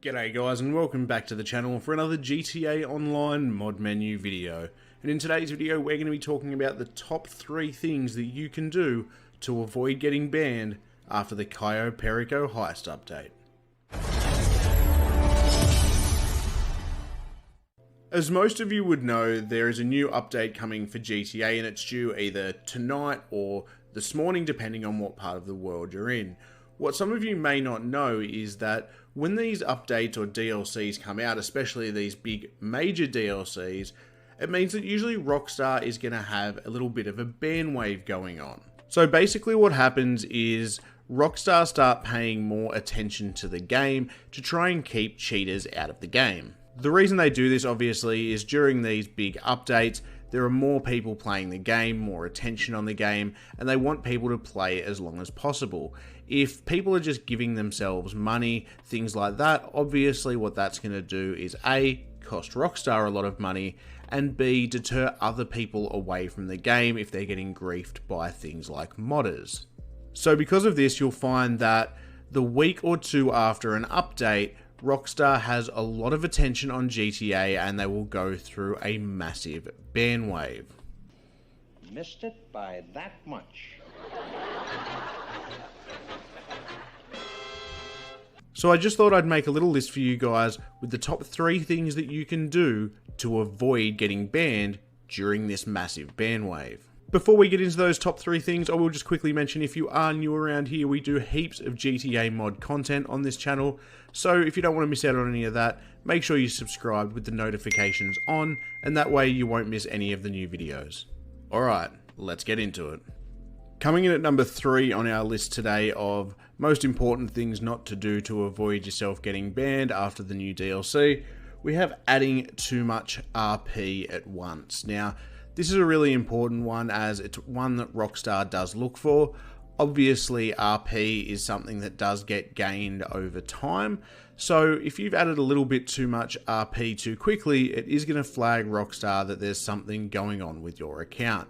G'day guys and welcome back to the channel for another GTA Online mod menu video. And in today's video we're going to be talking about the top 3 things that you can do to avoid getting banned after the Cayo Perico heist update. As most of you would know, there is a new update coming for GTA and it's due either tonight or this morning depending on what part of the world you're in. What some of you may not know is that when these updates or DLCs come out, especially these big major DLCs, it means that usually Rockstar is going to have a little bit of a ban wave going on. So basically what happens is Rockstar start paying more attention to the game to try and keep cheaters out of the game. The reason they do this obviously is during these big updates, there are more people playing the game, more attention on the game, and they want people to play as long as possible. If people are just giving themselves money, things like that, obviously what that's going to do is A, cost Rockstar a lot of money, and B, deter other people away from the game if they're getting griefed by things like modders. So because of this, you'll find that the week or two after an update, Rockstar has a lot of attention on GTA and they will go through a massive ban wave. Missed it by that much. So I just thought I'd make a little list for you guys with the top 3 things that you can do to avoid getting banned during this massive ban wave. Before we get into those top 3 things, I will just quickly mention if you are new around here, we do heaps of GTA mod content on this channel. So if you don't want to miss out on any of that, make sure you subscribe with the notifications on, and that way you won't miss any of the new videos. Alright, let's get into it. Coming in at number 3 on our list today of most important things not to do to avoid yourself getting banned after the new DLC, we have adding too much RP at once. Now, this is a really important one as it's one that Rockstar does look for. Obviously, RP is something that does get gained over time. So if you've added a little bit too much RP too quickly, it is going to flag Rockstar that there's something going on with your account.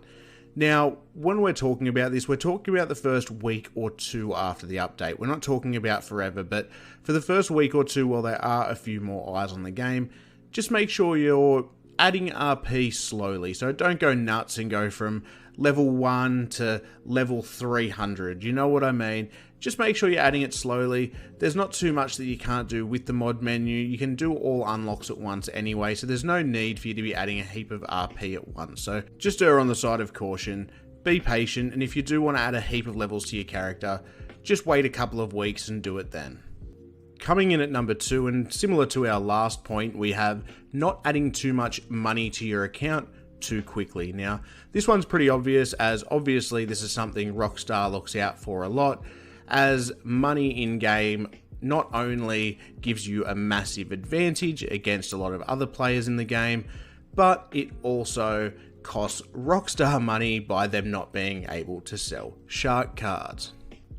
Now, when we're talking about this, we're talking about the first week or two after the update. We're not talking about forever, but for the first week or two, while there are a few more eyes on the game, just make sure you're adding RP slowly. So don't go nuts and go from level 1 to level 300. You know what I mean? Just make sure you're adding it slowly. There's not too much that you can't do with the mod menu. You can do all unlocks at once anyway, so there's no need for you to be adding a heap of RP at once. So just err on the side of caution, be patient, and if you do want to add a heap of levels to your character, just wait a couple of weeks and do it then. Coming in at number 2, and similar to our last point, we have not adding too much money to your account too quickly. Now, this one's pretty obvious, as obviously this is something Rockstar looks out for a lot, as money in-game not only gives you a massive advantage against a lot of other players in the game, but it also costs Rockstar money by them not being able to sell shark cards.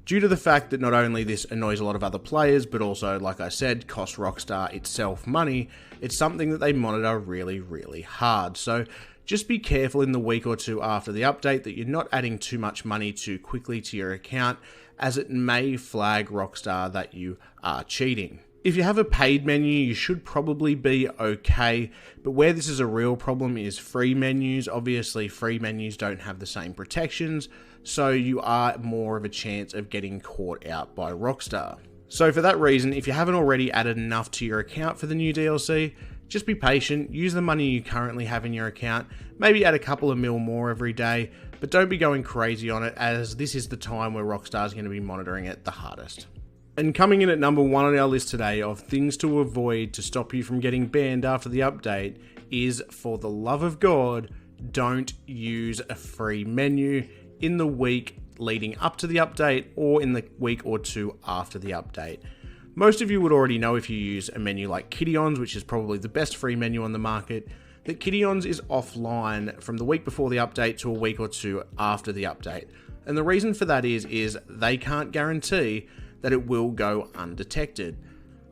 Due to the fact that not only this annoys a lot of other players, but also, like I said, costs Rockstar itself money, it's something that they monitor really, really hard. So just be careful in the week or two after the update that you're not adding too much money too quickly to your account, as it may flag Rockstar that you are cheating. If you have a paid menu, you should probably be okay, but where this is a real problem is free menus. Obviously, free menus don't have the same protections, so you are more of a chance of getting caught out by Rockstar. So for that reason, if you haven't already added enough to your account for the new DLC, just be patient, use the money you currently have in your account, maybe add a couple of mil more every day, but don't be going crazy on it, as this is the time where Rockstar is going to be monitoring it the hardest. And coming in at number 1 on our list today of things to avoid to stop you from getting banned after the update is, for the love of God, don't use a free menu in the week leading up to the update or in the week or two after the update. Most of you would already know, if you use a menu like KIDDIONS, which is probably the best free menu on the market, that KIDDIONS is offline from the week before the update to a week or two after the update. And the reason for that is they can't guarantee that it will go undetected.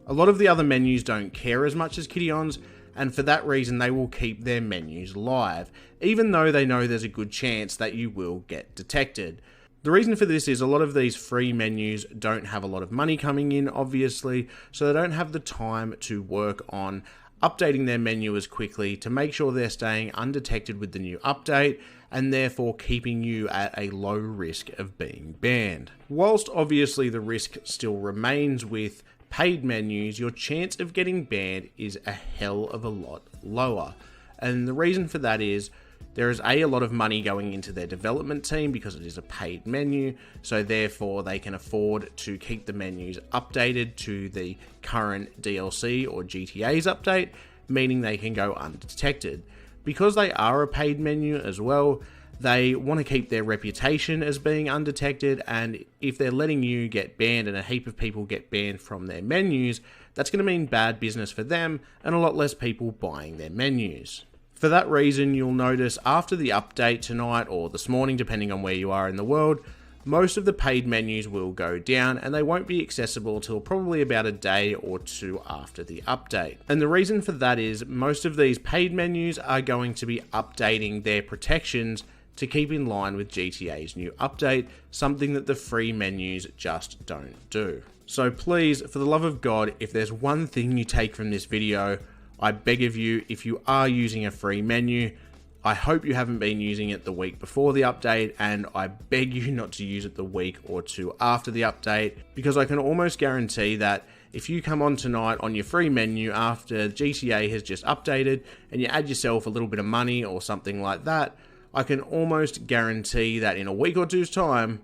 A lot of the other menus don't care as much as KIDDIONS, and for that reason they will keep their menus live, even though they know there's a good chance that you will get detected. The reason for this is a lot of these free menus don't have a lot of money coming in, obviously, so they don't have the time to work on updating their menu as quickly to make sure they're staying undetected with the new update and therefore keeping you at a low risk of being banned. Whilst obviously the risk still remains with paid menus, your chance of getting banned is a hell of a lot lower. And the reason for that is there is a lot of money going into their development team because it is a paid menu, so therefore they can afford to keep the menus updated to the current DLC or GTA's update, meaning they can go undetected. Because they are a paid menu as well, they want to keep their reputation as being undetected, and if they're letting you get banned and a heap of people get banned from their menus, that's going to mean bad business for them and a lot less people buying their menus. For that reason, you'll notice after the update tonight or this morning, depending on where you are in the world, most of the paid menus will go down and they won't be accessible till probably about a day or two after the update. And the reason for that is most of these paid menus are going to be updating their protections to keep in line with GTA's new update, something that the free menus just don't do. So please, for the love of God, if there's one thing you take from this video, I beg of you, if you are using a free menu, I hope you haven't been using it the week before the update, and I beg you not to use it the week or two after the update, because I can almost guarantee that if you come on tonight on your free menu after GTA has just updated and you add yourself a little bit of money or something like that, I can almost guarantee that in a week or two's time,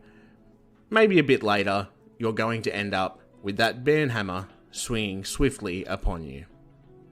maybe a bit later, you're going to end up with that ban hammer swinging swiftly upon you.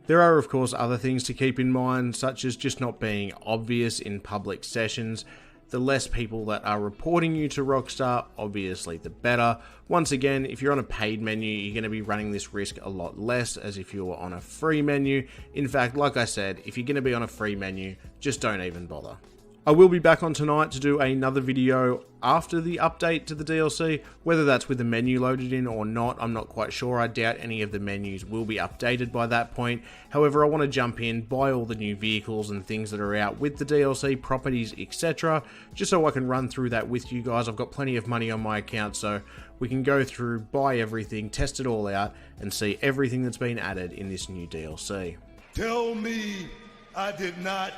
There are of course other things to keep in mind, such as just not being obvious in public sessions. The less people that are reporting you to Rockstar, obviously the better. Once again, if you're on a paid menu, you're going to be running this risk a lot less as if you were on a free menu. In fact, like I said, if you're going to be on a free menu, just don't even bother. I will be back on tonight to do another video after the update to the DLC. Whether that's with the menu loaded in or not, I'm not quite sure. I doubt any of the menus will be updated by that point. However, I want to jump in, buy all the new vehicles and things that are out with the DLC, properties, etc. just so I can run through that with you guys. I've got plenty of money on my account, so we can go through, buy everything, test it all out, and see everything that's been added in this new DLC. Tell me I did not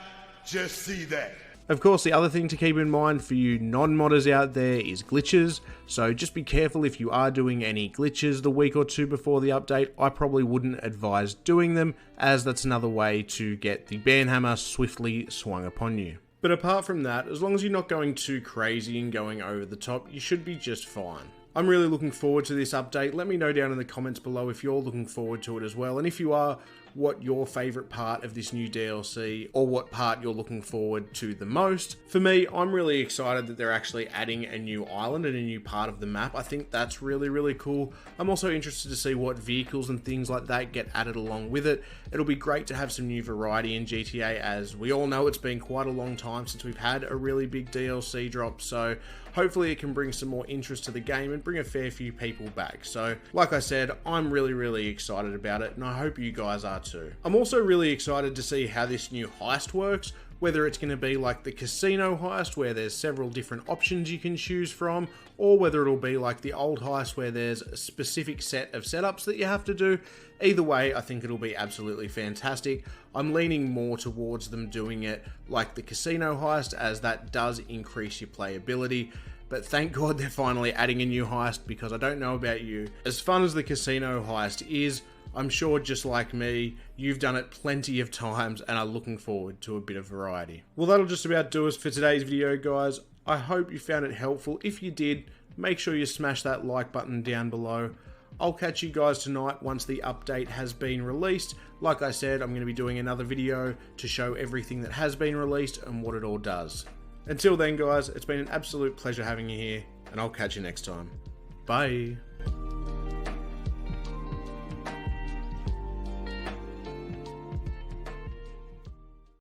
just see that. Of course, the other thing to keep in mind for you non-modders out there is glitches, so just be careful if you are doing any glitches the week or two before the update. I probably wouldn't advise doing them, as that's another way to get the ban hammer swiftly swung upon you. But apart from that, as long as you're not going too crazy and going over the top, you should be just fine. I'm really looking forward to this update. Let me know down in the comments below if you're looking forward to it as well, and if you are, what your favourite part of this new DLC, or what part you're looking forward to the most. For me, I'm really excited that they're actually adding a new island and a new part of the map. I think that's really, really cool. I'm also interested to see what vehicles and things like that get added along with it. It'll be great to have some new variety in GTA, as we all know it's been quite a long time since we've had a really big DLC drop, so hopefully it can bring some more interest to the game and bring a fair few people back. So, like I said, I'm really, really excited about it, and I hope you guys are too. I'm also really excited to see how this new heist works, whether it's going to be like the casino heist where there's several different options you can choose from, or whether it'll be like the old heist where there's a specific set of setups that you have to do. Either way, I think it'll be absolutely fantastic. I'm leaning more towards them doing it like the casino heist, as that does increase your playability. But thank God they're finally adding a new heist, because I don't know about you, as fun as the casino heist is, I'm sure just like me, you've done it plenty of times and are looking forward to a bit of variety. Well, that'll just about do us for today's video, guys. I hope you found it helpful. If you did, make sure you smash that like button down below. I'll catch you guys tonight once the update has been released. Like I said, I'm going to be doing another video to show everything that has been released and what it all does. Until then, guys, it's been an absolute pleasure having you here, and I'll catch you next time. Bye.